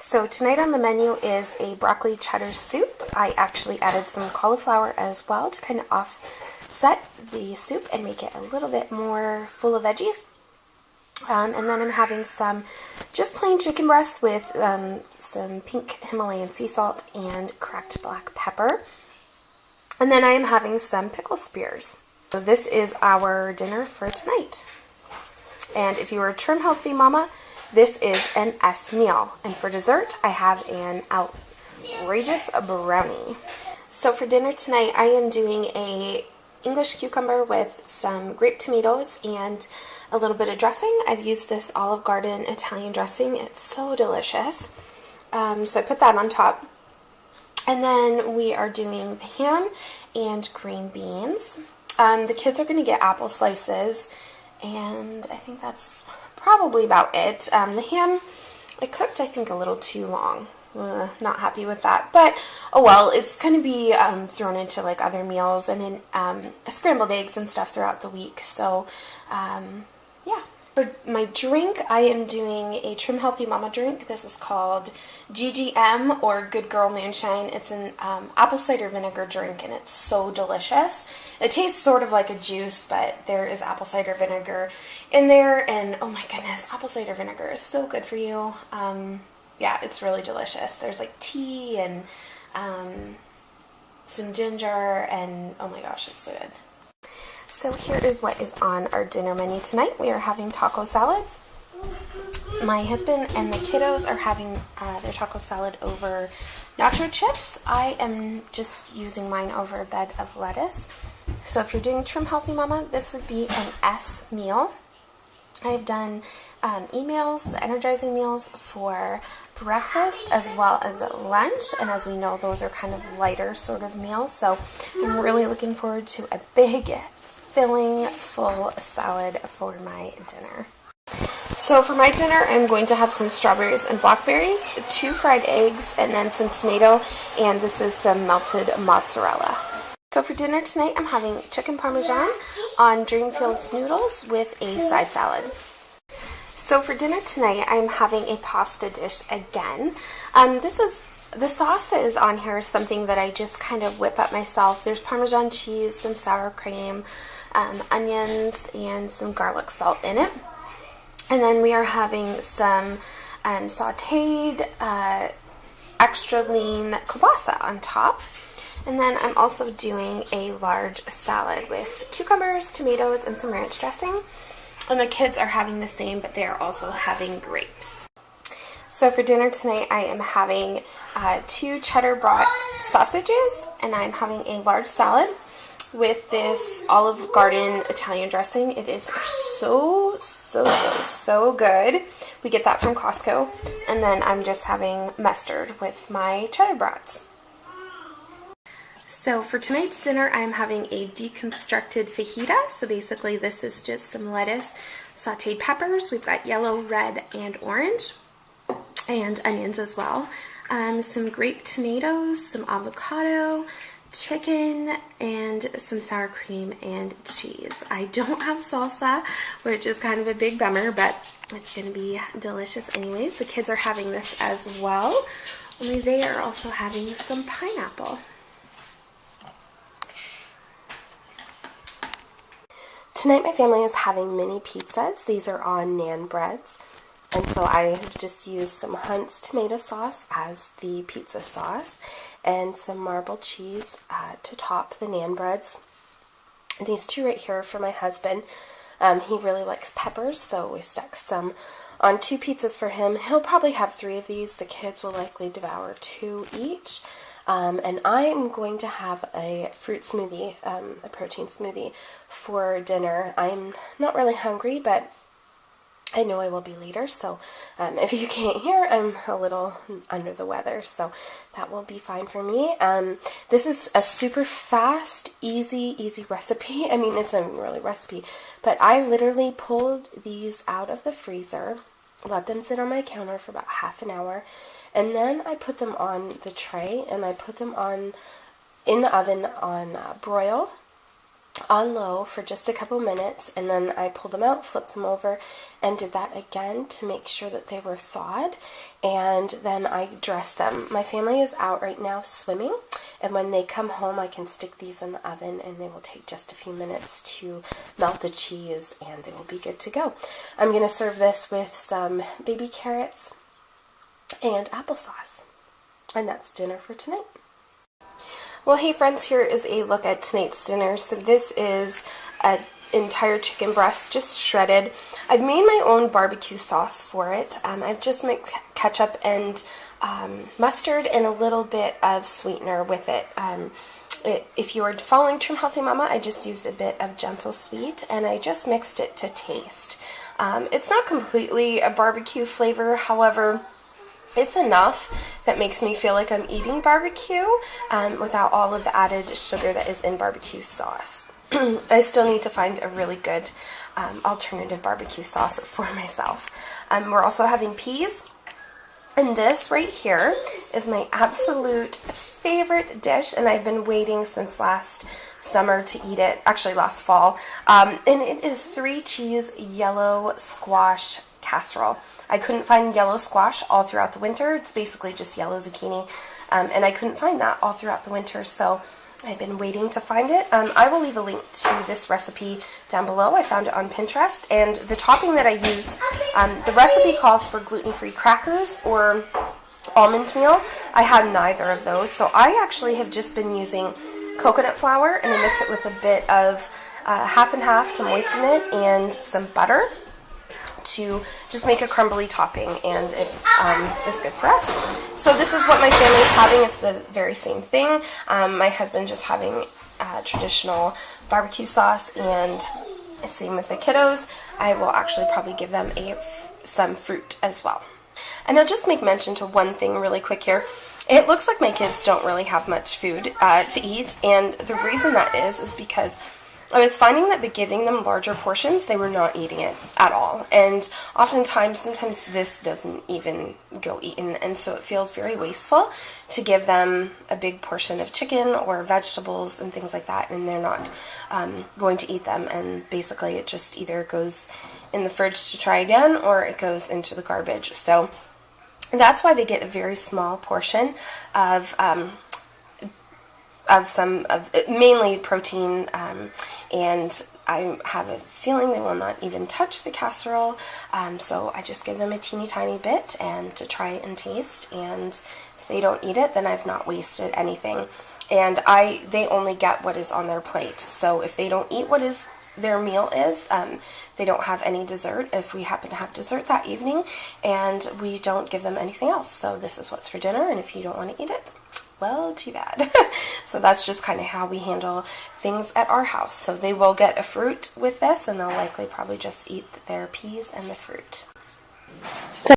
So tonight on the menu is a broccoli cheddar soup. I actually added some cauliflower as well to kind of offset the soup and make it a little bit more full of veggies. And then I'm having some just plain chicken breasts with some pink Himalayan sea salt and cracked black pepper. And then I am having some pickle spears. So this is our dinner for tonight. And if you are a trim healthy mama, this is an S meal. And for dessert, I have an outrageous brownie. So for dinner tonight, I am doing a English cucumber with some grape tomatoes and a little bit of dressing. I've used this Olive Garden Italian dressing. It's so delicious. So I put that on top. And then we are doing the ham and green beans. The kids are going to get apple slices, and I think that's probably about it. The ham, I cooked, I think, a little too long. Not happy with that, but oh well, it's going to be thrown into like other meals and in scrambled eggs and stuff throughout the week. So yeah. For my drink, I am doing a Trim Healthy Mama drink. This is called GGM, or Good Girl Moonshine. It's an apple cider vinegar drink, and it's so delicious. It tastes sort of like a juice, but there is apple cider vinegar in there, and oh my goodness, apple cider vinegar is so good for you. Yeah, it's really delicious. There's like tea and some ginger, and oh my gosh, it's so good. So here is what is on our dinner menu tonight. We are having taco salads. My husband and the kiddos are having their taco salad over nacho chips. I am just using mine over a bed of lettuce. So if you're doing Trim Healthy Mama, this would be an S meal. I've done energizing meals for breakfast as well as at lunch, and as we know, those are kind of lighter sort of meals. So I'm really looking forward to a big filling full salad for my dinner. So for my dinner, I'm going to have some strawberries and blackberries, 2 fried eggs, and then some tomato, and this is some melted mozzarella. So for dinner tonight, I'm having chicken parmesan on Dreamfields noodles with a side salad. So for dinner tonight, I'm having a pasta dish again. The sauce that is on here is something that I just kind of whip up myself. There's Parmesan cheese, some sour cream, onions, and some garlic salt in it. And then we are having some sauteed extra lean kielbasa on top. And then I'm also doing a large salad with cucumbers, tomatoes, and some ranch dressing. And the kids are having the same, but they are also having grapes. So for dinner tonight, I am having 2 cheddar brat sausages, and I'm having a large salad with this Olive Garden Italian dressing. It is so good. We get that from Costco. And then I'm just having mustard with my cheddar brats. So for tonight's dinner, I'm having a deconstructed fajita. So basically this is just some lettuce, sauteed peppers. We've got yellow, red, and orange, and onions as well. Some grape tomatoes, some avocado, chicken, and some sour cream and cheese. I don't have salsa, which is kind of a big bummer, but it's going to be delicious anyways. The kids are having this as well, only they are also having some pineapple. Tonight my family is having mini pizzas. These are on naan breads. And so I have just used some Hunt's tomato sauce as the pizza sauce and some marble cheese to top the naan breads. And these 2 right here are for my husband. He really likes peppers, so we stuck some on 2 pizzas for him. He'll probably have 3 of these. The kids will likely devour 2 each. And I'm going to have a fruit smoothie, a protein smoothie for dinner. I'm not really hungry, but I know I will be later, so if you can't hear, I'm a little under the weather, so that will be fine for me. This is a super fast, easy recipe. I mean, it's a really recipe, but I literally pulled these out of the freezer, let them sit on my counter for about half an hour, and then I put them on the tray, and I put them in the oven on broil. on low for just a couple minutes, and then I pulled them out, flipped them over, and did that again to make sure that they were thawed, and then I dressed them. My family is out right now swimming, and when they come home I can stick these in the oven and they will take just a few minutes to melt the cheese and they will be good to go. I'm going to serve this with some baby carrots and applesauce, and that's dinner for tonight. Well, hey friends, here is a look at tonight's dinner. So this is an entire chicken breast, just shredded. I've made my own barbecue sauce for it. I've just mixed ketchup and mustard and a little bit of sweetener with it. If you were following Trim Healthy Mama, I just used a bit of Gentle Sweet, and I just mixed it to taste. It's not completely a barbecue flavor, however, it's enough that makes me feel like I'm eating barbecue without all of the added sugar that is in barbecue sauce. I still need to find a really good alternative barbecue sauce for myself. We're also having peas. And this right here is my absolute favorite dish, and I've been waiting since last summer to eat it, actually last fall. And it is 3-cheese yellow squash casserole. I couldn't find yellow squash all throughout the winter. It's basically just yellow zucchini, and I couldn't find that all throughout the winter, so I've been waiting to find it. I will leave a link to this recipe down below. I found it on Pinterest, and the topping that I use, the recipe calls for gluten-free crackers or almond meal. I had neither of those, so I actually have just been using coconut flour, and I mix it with a bit of half and half to moisten it, and some butter to just make a crumbly topping, and it is good for us. So this is what my family is having. It's the very same thing. My husband just having traditional barbecue sauce, and same with the kiddos. I will actually probably give them some fruit as well. And I'll just make mention to one thing really quick here. It looks like my kids don't really have much food to eat, and the reason that is because I was finding that by giving them larger portions, they were not eating it at all. And sometimes this doesn't even go eaten, and so it feels very wasteful to give them a big portion of chicken or vegetables and things like that, and they're not going to eat them. And basically it just either goes in the fridge to try again, or it goes into the garbage. So that's why they get a very small portion of mainly protein, and I have a feeling they will not even touch the casserole, so I just give them a teeny tiny bit and to try and taste, and if they don't eat it, then I've not wasted anything. And they only get what is on their plate, so if they don't eat what their meal is, they don't have any dessert if we happen to have dessert that evening, and we don't give them anything else. So this is what's for dinner, and if you don't want to eat it, well, too bad. So that's just kind of how we handle things at our house. So they will get a fruit with this, and they'll likely probably just eat their peas and the fruit.